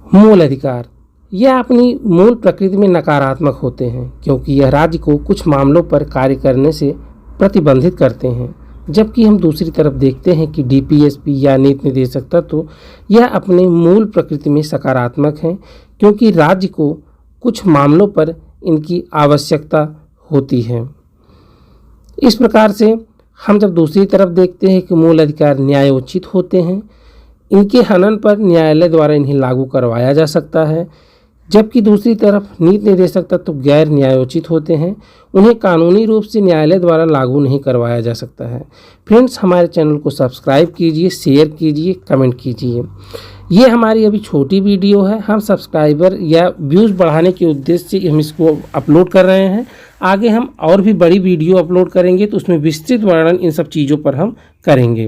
मूल अधिकार यह अपनी मूल प्रकृति में नकारात्मक होते हैं क्योंकि यह राज्य को कुछ मामलों पर कार्य करने से प्रतिबंधित करते हैं, जबकि हम दूसरी तरफ देखते हैं कि डीपीएसपी या नीति निर्देशक तत्व यह अपने मूल प्रकृति में सकारात्मक हैं क्योंकि राज्य को कुछ मामलों पर इनकी आवश्यकता होती है। इस प्रकार से हम जब दूसरी तरफ देखते हैं कि मूल अधिकार न्यायोचित होते हैं, इनके हनन पर न्यायालय द्वारा इन्हें लागू करवाया जा सकता है, जबकि दूसरी तरफ नीति निर्देशक तत्व गैर न्यायोचित होते हैं, उन्हें कानूनी रूप से न्यायालय द्वारा लागू नहीं करवाया जा सकता है। फ्रेंड्स, हमारे चैनल को सब्सक्राइब कीजिए, शेयर कीजिए, कमेंट कीजिए। ये हमारी अभी छोटी वीडियो है, हम सब्सक्राइबर या व्यूज़ बढ़ाने के उद्देश्य से हम इसको अपलोड कर रहे हैं। आगे हम और भी बड़ी वीडियो अपलोड करेंगे तो उसमें विस्तृत वर्णन इन सब चीज़ों पर हम करेंगे।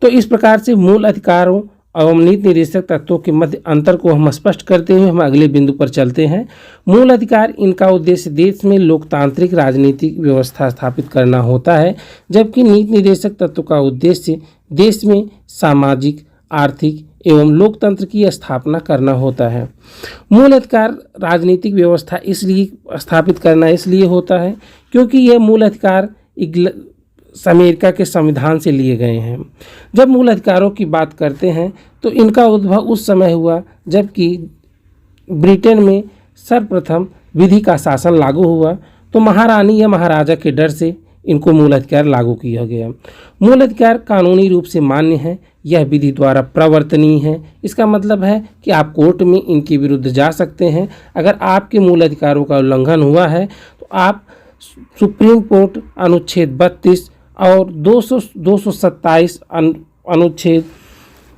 तो इस प्रकार से मूल अधिकारों एवं नीति निर्देशक तत्वों के मध्य अंतर को हम स्पष्ट करते हुए हम अगले बिंदु पर चलते हैं। मूल अधिकार, इनका उद्देश्य देश में लोकतांत्रिक राजनीतिक व्यवस्था स्थापित करना होता है, जबकि नीति निर्देशक तत्व का उद्देश्य देश में सामाजिक, आर्थिक एवं लोकतंत्र की स्थापना करना होता है। मूल अधिकार राजनीतिक व्यवस्था इसलिए स्थापित करना इसलिए होता है क्योंकि यह मूल अधिकार अमेरिका के संविधान से लिए गए हैं। जब मूल अधिकारों की बात करते हैं तो इनका उद्भव उस समय हुआ जबकि ब्रिटेन में सर्वप्रथम विधि का शासन लागू हुआ, तो महारानी या महाराजा के डर से इनको मूल अधिकार लागू किया गया। मूल अधिकार कानूनी रूप से मान्य है, यह विधि द्वारा प्रवर्तनीय है। इसका मतलब है कि आप कोर्ट में इनके विरुद्ध जा सकते हैं। अगर आपके मूल अधिकारों का उल्लंघन हुआ है तो आप सुप्रीम कोर्ट अनुच्छेद 32 और 227 अनुच्छेद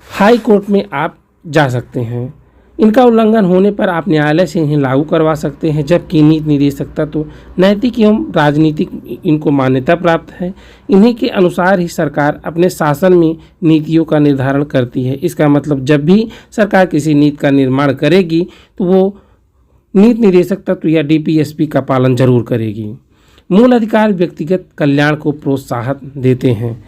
हाई कोर्ट में आप जा सकते हैं। इनका उल्लंघन होने पर आप न्यायालय से इन्हें लागू करवा सकते हैं, जबकि नीति निर्देशक तत्व नैतिक एवं राजनीतिक इनको मान्यता प्राप्त है। इन्हीं के अनुसार ही सरकार अपने शासन में नीतियों का निर्धारण करती है। इसका मतलब जब भी सरकार किसी नीति का निर्माण करेगी तो वो नीति निर्देशक तत्व या डीपीएसपी का पालन जरूर करेगी। मूल अधिकार व्यक्तिगत कल्याण को प्रोत्साहन देते हैं,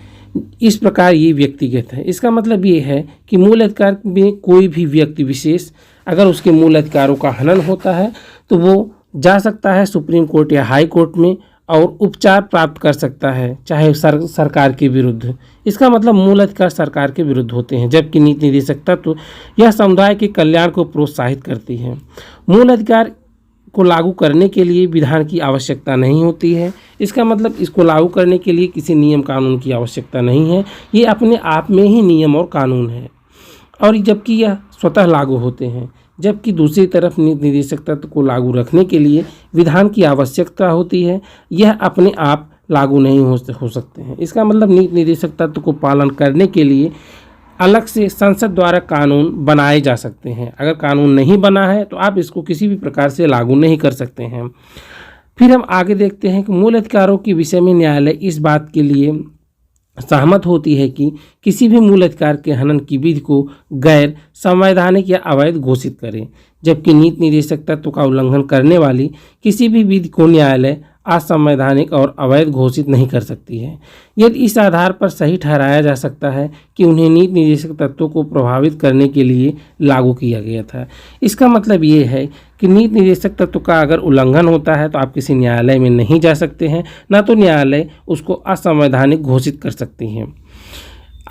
इस प्रकार ये व्यक्तिगत है। इसका मतलब ये है कि मूल अधिकार में कोई भी व्यक्ति विशेष अगर उसके मूल अधिकारों का हनन होता है तो वो जा सकता है सुप्रीम कोर्ट या हाई कोर्ट में और उपचार प्राप्त कर सकता है, चाहे सरकार के विरुद्ध। इसका मतलब मूल अधिकार सरकार के विरुद्ध होते हैं, जबकि नीति निर्देशक तत्व यह समुदाय के कल्याण को प्रोत्साहित करती है। मूल अधिकार को लागू करने के लिए विधान की आवश्यकता नहीं होती है। इसका मतलब इसको लागू करने के लिए किसी नियम कानून की आवश्यकता नहीं है, ये अपने आप में ही नियम और कानून है, और जबकि यह स्वतः लागू होते हैं। जबकि दूसरी तरफ नीति निर्देशक तत्व को लागू रखने के लिए विधान की आवश्यकता होती है, यह अपने आप लागू नहीं हो सकते हैं। इसका मतलब नीति निर्देशक तत्व को पालन करने के लिए अलग से संसद द्वारा कानून बनाए जा सकते हैं। अगर कानून नहीं बना है तो आप इसको किसी भी प्रकार से लागू नहीं कर सकते हैं। फिर हम आगे देखते हैं कि मूल अधिकारों के विषय में न्यायालय इस बात के लिए सहमत होती है कि किसी भी मूल अधिकार के हनन की विधि को गैर संवैधानिक या अवैध घोषित करे, जबकि नीति निर्देशक तत्व का उल्लंघन करने वाली किसी भी विधि को न्यायालय असंवैधानिक और अवैध घोषित नहीं कर सकती है, यदि इस आधार पर सही ठहराया जा सकता है कि उन्हें नीति निर्देशक तत्वों को प्रभावित करने के लिए लागू किया गया था। इसका मतलब ये है कि नीति निर्देशक तत्व का अगर उल्लंघन होता है तो आप किसी न्यायालय में नहीं जा सकते हैं, ना तो न्यायालय उसको असंवैधानिक घोषित कर सकती हैं।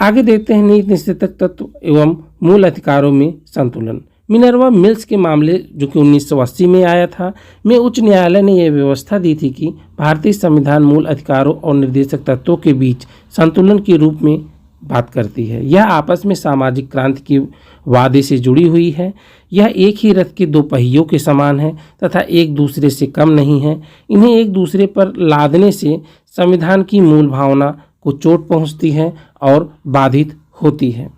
आगे देखते हैं नीति निर्देशक तत्व एवं मूल अधिकारों में संतुलन। मिनर्वा मिल्स के मामले जो कि 1980 में आया था, में उच्च न्यायालय ने यह व्यवस्था दी थी कि भारतीय संविधान मूल अधिकारों और निर्देशक तत्वों के बीच संतुलन के रूप में बात करती है। यह आपस में सामाजिक क्रांति के वादे से जुड़ी हुई है। यह एक ही रथ के दो पहियों के समान है तथा एक दूसरे से कम नहीं है। इन्हें एक दूसरे पर लादने से संविधान की मूल भावना को चोट पहुँचती है और बाधित होती है।